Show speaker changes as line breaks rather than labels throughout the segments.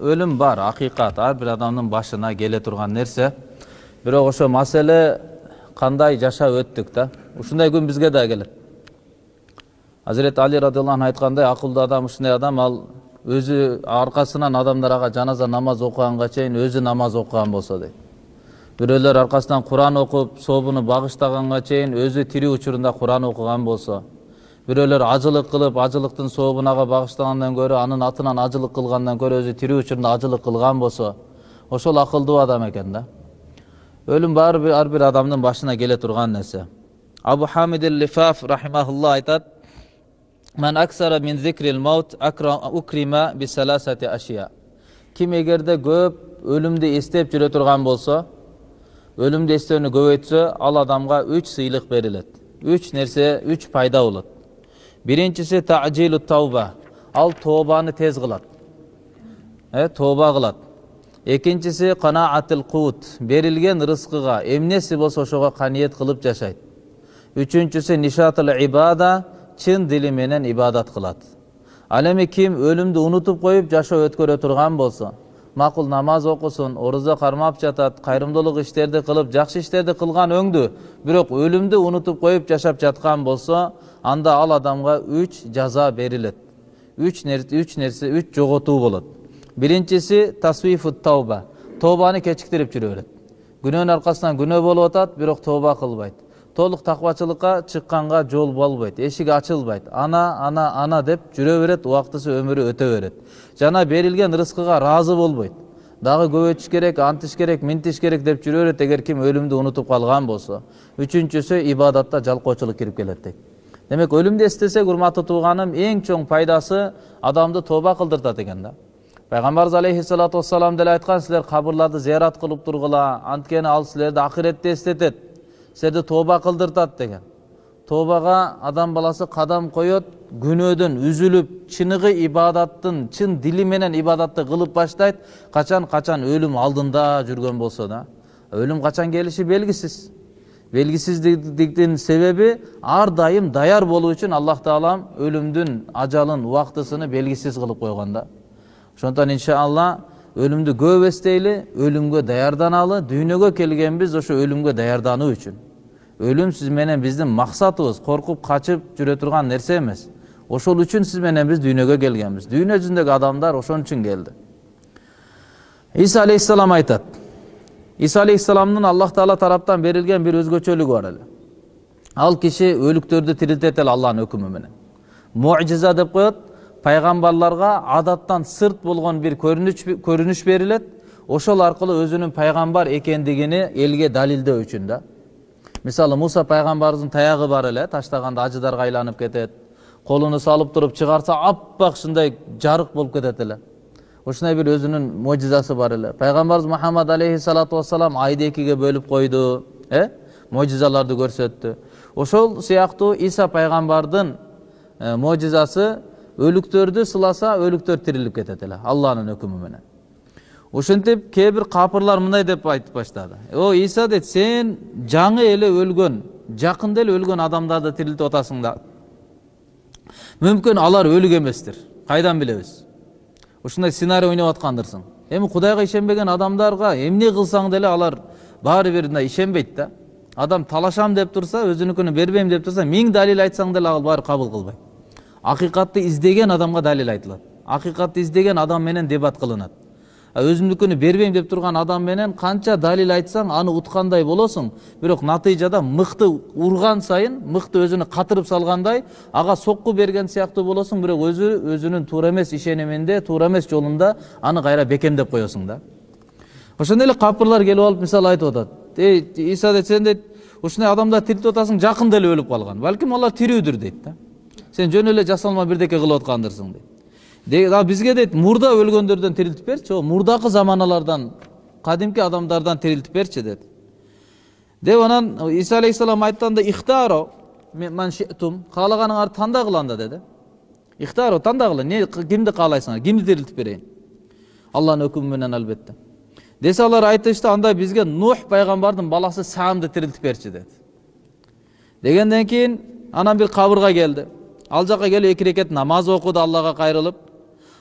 ölüm бар, акыйкат, ар бир адамдын башына келе турган нерсе. Бирок ошо маселе кандай жашап өттүк да. Ушундай күн бизге да келет. Hazreti Ali radıyallahu anh ayткандай, акылдуу адам ушундай адам, ал өзү аркасынан адамдарга жаназа намаз окуганга чейин өзү намаз окуган болсо дейт. Бирөөлөр аркасынан Куран окуп, собуну багыштаганга чейин өзү тирүү учурунда Куран окуган болсо, бирөөлөр ажылык кылып, ажылыктын собунага багыштагандан көрө, анын атынан ажылык кылгандан көрө өзү тирүү учурунда ажылык кылган болсо, ошол акылдуу адам экен да. Өлүм ар бир адамдын башына келе турган нерсе. Абу Хамид эл-Лифаф рахимахуллах айтат: "Мен аксара мин зикрил маут укрима би саласати ашия." Ким эгерде көп өлүмдү эстеп жүрө турган болсо, өлүмдү эстөөнү көбөйтсө, ал адамга 3 сыйлык берилет. 3 нерсе, 3 пайда болот. Биринчиси таъжилу тауба. Ал тообаны тез кылат. Тооба кылат. Экинчиси канаатил кут. Берилген рызкыга эмнеси болсо ошого каниет кылып жашайт. Үчүнчүсү нишатул ибада. Чын дили менен ибадат кылат. Ал эми ким өлүмдү унутуп коюп жашоо өткөрө турган болсо, макул намаз окусун, оруза кармап жатат, кайрымдуулук иштерди кылып, жакшы иштерди кылган өңдү, бирок өлүмдү унутуп коюп жашап жаткан болсо, анда ал адамга 3 жаза берилет. 3 нерсе, 3 жоготуу болот. Биринчиси тасвифут тауба. Тообаны кечиктирип жүрө берет. Күнөөнүн аркасынан күнөө болуп атат, бирок тооба кылбайт. Толук таквачылыкка чыкканга жол болбойт, эшик ачылбайт. Ана деп жүрө берет, убактысы өмүрү өтө берет. Жана берилген рызкыга разы болбойт. Дагы көбөйтүш керек, антыш керек, минтиш керек деп жүрө берет, эгер ким өлүмдү унутуп калган болсо. Үчүнчүсү ибадатта жалкоочулук кирип келет дейт. Демек өлүмдү эстесе, урматтуу тууганым, эң чоң пайдасы адамды тооба кылдыртат экен да. Пайгамбарыбыз алейхиссалату вассалам деле айткан: "Силер кабырларды зиярат кылып тургула, анткени ал силерди акыретте эстетет, силерди тооба кылдыртат" деген. Тообага адам баласы кадам коет, күнөөдөн үзүлүп, чыныгы ибадаттын, чын дили менен ибадатты кылып баштайт, качан өлүм алдында жүргөн болсо да. Өлүм качан келиши белгисиз. Белгисиздиктин себеби ар дайым даяр болуу үчүн Аллах Таалам өлүмдүн ажалын, убактысын белгисиз кылып койгон да. Ошондон иншалла өлүмдү көп эстейли, өлүмгө даярданалы, дүйнөгө келгенбиз ошо өлүмгө даярдануу үчүн. Өлүм сиз менен биздин максатыбыз, коркуп качып жүрө турган нерсе эмес. Ошол үчүн сиз менен биз дүйнөгө келгенбиз. Дүйнө жүзүндөгү адамдар ошон үчүн келди. Иса алейхиссалам айтат. Иса алейхиссаламдын Аллах Таала тараптан берилген бир өзгөчөлүгү бар эле. Ал киши өлүктөрдү тирилтет эле Аллахтын өкүмү менен. Муъжиза деп коет. Пайгамбарларга адаттан сырт болгон бир көрүнүш берилет. Ошол аркылуу өзүнүн пайгамбар экендигини элге далилдөө үчүн да. Мисалы Муса пайгамбарыбыздын таягы бар эле, таштаганда ажыдарга айланып кетет. Колуну салып туруп чыгарса аппак ушундай жарык болуп кетет эле. Ушундай бир өзүнүн муъжизасы бар эле. Пайгамбарыбыз Мухаммад алейхиссалату вассалам айды экиге бөлүп койду, муъжизаларды көрсөттү. Ошол сыяктуу Иса пайгамбардын муъжизасы өлүктөрдү сыласа, өлүктөр тирилип кетет эле Аллахтын өкүмү менен. Ошентип кээ бир капырлар мындай деп айтып баштады: "О Иса дейт, сен жаңы эле өлгөн, жакында эле өлгөн адамдарды тирилтип атасың да. Мүмкүн алар өлүк эместир. Кайдан билебиз? Ушундай сценарий ойноп аткандырсың. Эми Кудайга ишенбеген адамдарга эмне кылсаң деле алар баары бир ишенбейт да. Адам талашам деп турса, өзүнүкүнү бербейм деп турса, 1000 далил айтсаң деле ал баары кабыл кылбайт. Акыйкатты издеген адамга далил айтылат. Акыйкатты издеген адам менен дебат кылынат. Өзүмдүкүнү бербейм деп турган адам менен канча далил айтсаң, аны уткандай болосуң, бирок натыйжада мыкты урган сайын, мыкты өзүнү катырып салгандай, ага сокку берген сыяктуу болосуң, бирок өзүнүн туура эмес ишениминде, туура эмес жолунда аны кайра бекемдеп коесуң да. Ошондой эле капырлар келип алып мисал айтып атат. Иса дейт, сен дейт, ушундай адамдар тирилтип атасың, жакында эле өлүп калган. Балким алар тирүүдүр дейт да. Сен жөн эле жасалма бирдеке кылып аткандырсың дейт. Бизге дейт, мурда өлгөндөрдөн тирилтип берчи, мурдакы заманалардан, кадимки адамдардан тирилтип берчи дейт. Деп анан Иса алейхиссалам айтканда, ихтаро ман ши'тум, каалаганыңарды тандагыла анда деди. Ихтаро тандагыла, кимди каалайсыңар, кимди тирилтип берейин? Аллахтын өкүмү менен албетте. Десе алар айтышты, анда бизге Нух пайгамбардын баласы Самды тирилтип берчи dedi. Дегенден кийин анан бир кабырга келди. Ал жака келип 2 рекет намаз окуду Аллага кайрылып.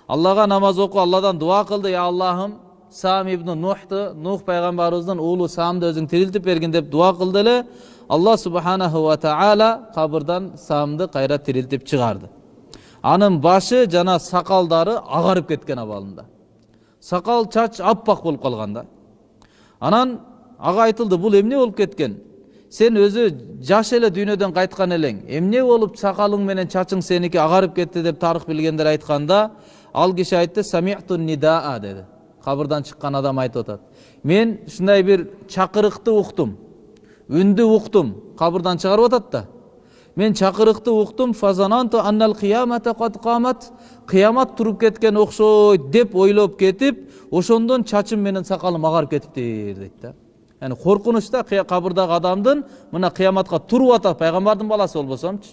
Allah'a namaz oku, Allah'dan dua kıldı. Ya Allah'ım Sam ibn Nuh'tu. Nuh peygamberimizin oğlu Sam'da özün tiriltip bergin dep dua kıldı ele. Allah subhanahu wa ta'ala kabırdan Sam'dı kayra tiriltip çıkardı. Anın başı jana sakaldары agarıp ketken abalında. Sakal çaç appak bolup kalganda. Anan aga aytıldı, bul emne bolup ketken? Sen özü jaş ele dünyödөн kayткан элең. Emne bolup sakalың менен çaçың seniki agarıp ketти деп tarix bilgenler ayтканда, al kişi aytты, sami'tun nidaa dedi. Kabırdan çıkkan adam aytып atat. Men şunday bir çakırıkты uktum. Ündü uktum. Kabırdan çıkarıp atat da. Men çakırıkты uktum, fazanantu annal kıyamete kad qamat. Kıyamat turup ketken okşoy dep oylop ketip, oşondan çaçım menen sakalım agarıp ketiptir deydi. Yani korkunçta kabırdagi adamdın mına kıyamatka turup atat, peygamberdin balası olbosomчu.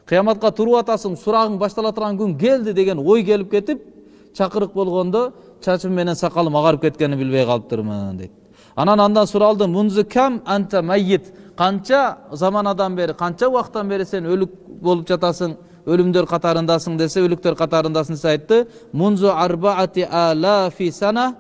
Kıyamatka turup atasың, suragың baştala turgan gün geldi degen oy gelip ketip, çakırık bolgondo çaçım menen sakalım agarıp ketkenini bilbey kalıptırmын deydi. Andan suraldı, munzu kam anta mayyit. Kança zamanadan beri, kança vaktan beri sen ölük bolup jatasың, ölümдөр katarındasың dese, ölüktör katarındasың dese aytты. Munzu arbaati alafi sana,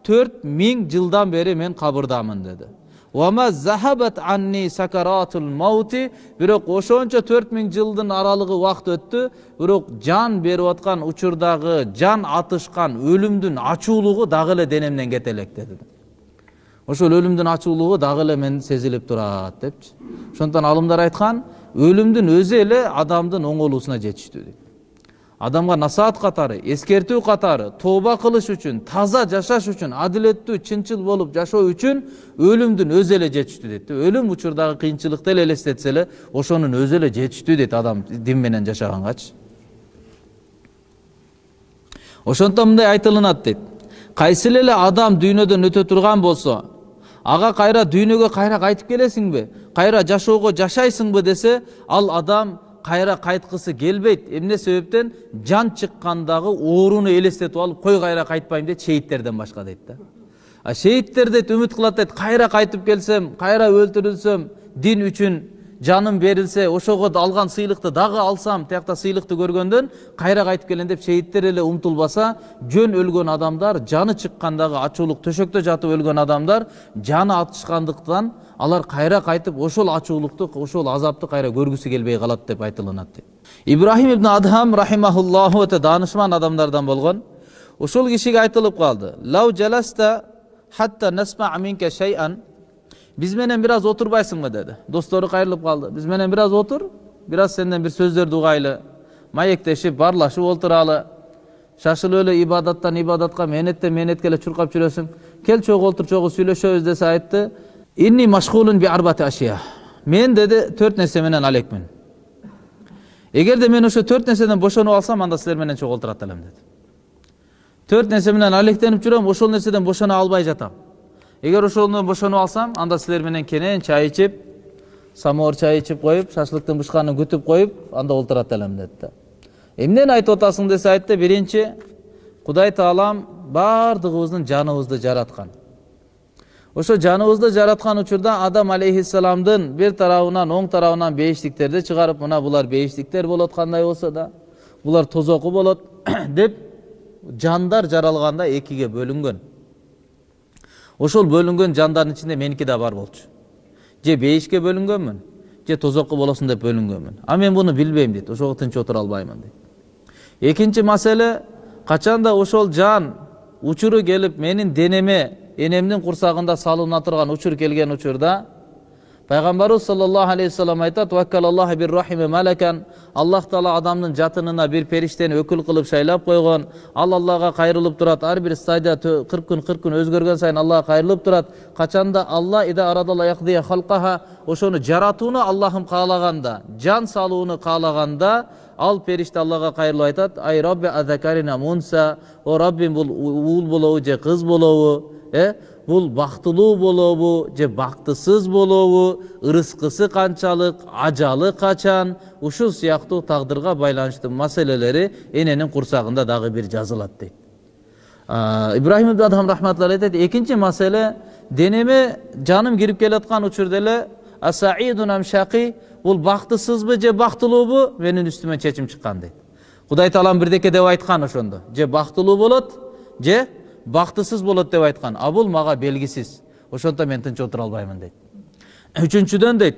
4000 yıldan beri men kabırdamın dedi. Wama zahabat anni sakaratul mauti, birok oşonça 4000 yıldın aralığı vakt öttü, birok can berip atkan uçurdagı, can atışkan ölümdün açуулuğu dagı ele denemden ketelek dedi. Oşol ölümdün açуулuğu dagı ele men sezilip turat depçi. Şondan alımlar aytkan, ölümdün özü ele adamdın oңолуусуна жетиштүү deydi. Adamga nasihat katары, eskertүү katары, tooba kılış üçün, taza jaşaş üçün, adilettүү, çınçıl bolup jaşоо üçün ölümdün özü ele жетиштүү deydi. Ölüm uçurdagı kıyınçılıkты ele elestetse ele, oşonun özü ele жетиштүү deydi adam din menen jaşaганgaч. Oşonton mындай aytылынат deydi. Kaysil ele adam dünyödөн ötө turgan bolso, aga kayra dünyögө kayra kaytıp kelesiңби? Kayra jaşoого jaşaysыңбы dese, al adam kayra kaytkısı gelbeyt. Emne sebepten can çıkkandagı oorunu elestetiп alıp koy kayra kaytpayım deyip şehitlerden başka deyip da. Şehitler deyip ümit kılat deyip kayra kaytıp gelsem, kayra öldürülsem, din üçün canım berilse, oşogo algan sıylıkты dagı alsam, tiyakta sıylıkты görgöndön kayra kaytıp gelen deyip şehitler ele umtulbasa, jön ölgön adamlar, canı çıkkandagı açуулuk töşöktө jatıp ölgön adamlar, canı atışkandыкtan alar kayra kaytıp oşol açуулuktu, oşol azapты kayra görgüsü gelbey kalat dep aytılınat. İbrahim ibn Adham rahimahullahu öte danışman adamlardan bolgon. Oşol kişiге aytılıp kaldı. Lav jalasta hatta nasma' minka şey'an. Biz menen biraz oturbaysın mı dedi. Dostları kayırılıp kaldı. Biz menen biraz otur, biraz senden bir sözler dugaylı, mayekteşip, barlaşıp oturalı. Şaşıl öyle ibadattan ibadatka, menetten menetkele çurkap çürösün. Kel çoğu otur, çoğu süйлөшөбүz dese aytты. İnni maşgulun bi arbati aşiya. Men dedi 4 nerse menen alekmin. Eger de men oşo 4 nerseden boşonup alsam, anda sizler menen çoğu oturat elem dedi. 4 nerse menen alektenip жүрөм, oşol nerseden boşona albay jatam. Eger oşolundan boşonup alsam, anda sizler menen kenen çay içip, samor çay içip koyup, şaşlıktın bışkanını kütüp koyup, anda oturat elem dedi. Emnen aytып atasың dese aytты, birinci, Kuday Taalam bardığımızın canımızды jaratkan. Oşo canımızdı jaratkan uçurda Adam aleyhisselamdın bir tarafından, oң tarafından beyişliklerde çıkarıp, buna bular beyişlikler bolot kanday olsa da, bular tozoku bolot dep jandar jaralganda ekige bölüngön. Oşol bölüngön jandarın içinde meniki de var bolчу. Je beyişke bölüngönmün, je tozoku bolosun dep bölüngönmün. A men bunu bilbeyim deydi. Oşoga tınç otura albayman deydi. Ekinci mesele, kaçanda oşol can uçuru gelip menin deneme enemdin kursagında salınat turgan uçur kelgen uçurda Peygamberimiz sallallahu aleyhi ve sellem aytat: "Vakkalallahu bir rahime melekan." Allah Taala adamın jatınına bir perişteni ökül kılıp şaylap koygon. Allah'a kayrılıp durat. Her bir sayda 40 gün özgörgön sayın Allah'a kayrılıp durat. Kaçanda Allah ida aradala yaqdiya halqaha, oşonu jaratууну Allah'ım kalaganda, can salууну kalaganda al perişte Allah'a kayrılıp aytat: "Ay Rabbi azakarina munsa." O Rabbim bul uul bolovu je kız bolovu, bul baktılуу bolobu, je baktısız bolobu, ırıskısı kançalık, acalı kaçan, uşul siyaktуу taqdırga baylanıştı meseleleri enenin kursağında dağı bir жазылат deydi. İbrahim ibn Adham rahmatullah aytadi, ekinci mesele deneme canım girip kelatkan uçurdele asaidun am shaqi, bul baktısız mı je baktıluu bu, menin üstüme çeçim çıkan deydi. Кудай таалам бирдеке деп айткан ошондо. Же бактылуу болот, же бактысыз болот деп айткан. А бул мага белгисиз. Ошондо мен тынч отура албаймын дейт. Үчүнчүдөн дейт,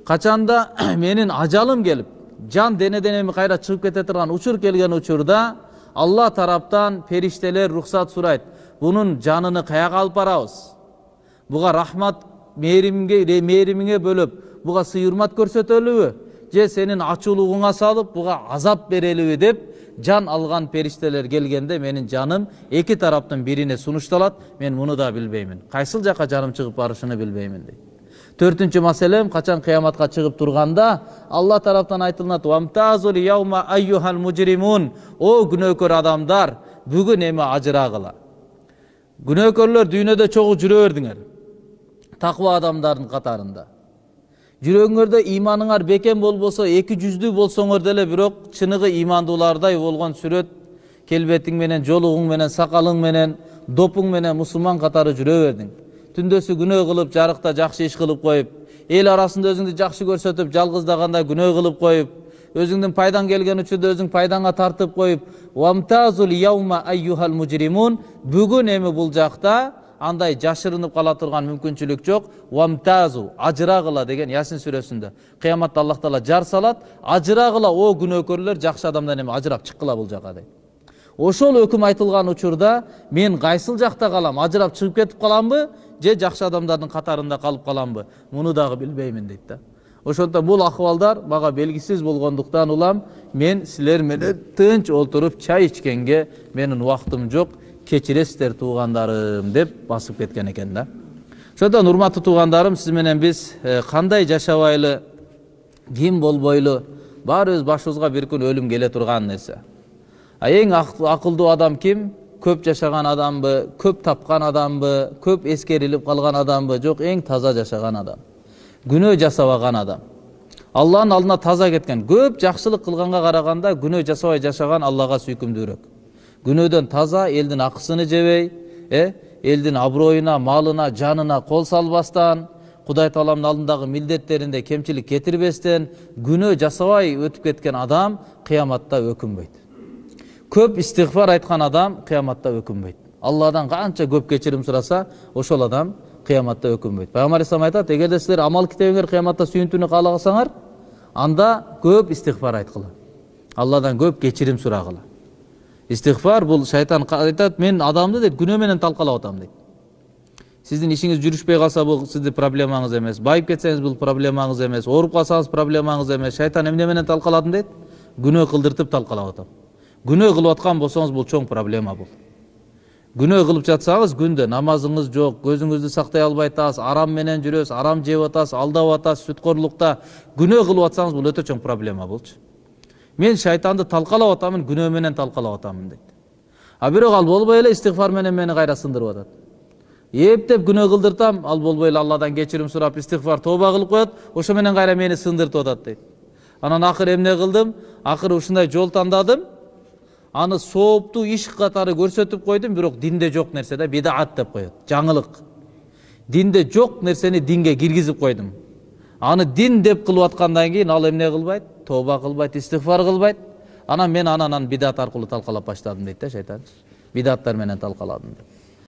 качанда менин ажалым келип, жан денеден эми кайра чыгып кете турган учур келген учурда Алла тараптан периштелер рухсат сурайт. Бунун жаныны каяга алып барабыз? Буга рахмат мээримиңе бөлөп, буга сыйырмат көрсөтөлүбү? Же сенин ачуулугуңа салып, буга азап берелиби деп жан алган периштелер келгенде менин жаным эки тараптын бирине сунушталат. Мен муну да билбеймин. Кайсыл жака жаным чыгып барышыны билбеймин дейт. Төртүнчү маселем, качан кыяматка чыгып турганда Алла тараптан айтылат: "Вамтазул яума айюхал мужримун", о күнөөкөр адамдар, бүгүн эми ажырагыла. Күнөөкөрлөр дүйнөдө чогуу жүрө бердиңер. Таква адамдардын катарында. Жүрөгүңөрдө иманыңар бекем болбосо, эки жүздүү болсоңор деле, бирок чыныгы имандуулардай болгон сүрөт келбетиң менен, жолугуң менен, сакалың менен, допуң менен мусулман катары жүрө бердиң. Түндөсү күнөө кылып, жарыкта жакшы иш кылып коюп, эл арасында өзүңдү жакшы көрсөтүп, жалгыздаганда күнөө кылып коюп, өзүңдүн пайдаң келген учурда өзүң пайдаңа тартып коюп, "Вамтазул яума айюхал мужримун", бүгүн эми бул жакта андай жашырынып кала турган мүмкүнчүлүк жок. "Вамтазу", ажырагыла деген Ясин сүрөсүндө. Кыяматта Аллах таала жар салат, ажырагыла о күнөөкөрлөр, жакшы адамдан эми ажырап чыккыла бул жака дейт. Ошол өкүм айтылган учурда мен кайсыл жакта калам? Ажырап чыгып кетип каламбы, же жакшы адамдардын катарында калып каламбы? Муну дагы билбеймин дейт да. Ошондо бул акыбалдар мага белгисиз болгондуктан улам мен силер менен тынч олтуруп чай ичкенге менин убактым жок. Кечиресиздер туугандарым деп басып кеткен экен да. Ошондон урматтуу туугандарым, сиз менен биз кандай жашабайлы, ким болбойлу, баарыбыз башыбызга бир күн өлүм келе турган нерсе. Эң акылдуу адам ким? Көп жашаган адамбы, көп тапкан адамбы, көп эскерилип калган адамбы? Жок, эң таза жашаган адам. Күнөө жасабаган адам. Алланын алдына таза кеткен. Көп жакшылык кылганга караганда күнөө жасабай жашаган Аллага сүйкүмдүүрөөк. Күнөөдөн таза, элдин акысыны жебей, элдин аброюна, малына, жанына кол салбастан, Кудай Тааламдын алдындагы милдеттеринде кемчилик кетирбестен, күнөө жасабай өтүп кеткен адам кыяматта өкүнбөйт. Көп истигфар айткан адам кыяматта өкүнбөйт. Алладан канча көп кечирим сураса, ошол адам кыяматта өкүнбөйт. Пайгамбар Исlam айтат: "Эгерде силер амал китебиңер кыяматта сүйүнтүүнү каалагасаңар, анда көп истигфар айткыла. Алладан көп кечирим сурагыла." Истигфар бул шайтан айтат: "Мен адамды дейт күнөө менен талкалап атам" дейт. Сиздин ишиңиз жүрүшпөй калса бул сиздин проблемаңыз эмес. Байып кетсеңиз бул проблемаңыз эмес. Ооруп калсаңыз проблемаңыз эмес. Шайтан эмне менен талкаладым дейт? Күнөө кылдыртып талкалап атам. Күнөө кылып аткан болсоңуз бул чоң проблема бул. Күнөө кылып жатсаңыз күндө намазыңыз жок, көзүңүздү сактай албай атасыз, арам менен жүрөсүз, арам жеп атасыз, алдап атасыз, сүткорлукта. Күнөө кылып атсаңыз бул өтө чоң проблема болчу. Мен шайтанды талкалап атамын, күнөө менен талкалап атамын дейт. А бирок ал болбой эле истигфар менен мени кайра сындырып атат. Эптеп күнөө кылдыртам, ал болбой эле Алладан кечирим сурап истигфар тооба кылып коет, ошо менен кайра мени сындыртып атат дейт. Анан акыры эмне кылдым? Акыры ушундай жол тандадым. Аны сооптуу иш катары көрсөтүп койдум, бирок динде жок нерсе да бидаат деп коет. Жаңылык. Динде жок нерсени динге киргизип койдум. Аны дин деп кылып аткандан кийин ал эмне кылбайт? Тооба кылбайт, истигфар кылбайт. Анан мен анан бидаат аркылуу талкалап баштадым дейт да шайтан. Бидааттар менен талкаладым деп.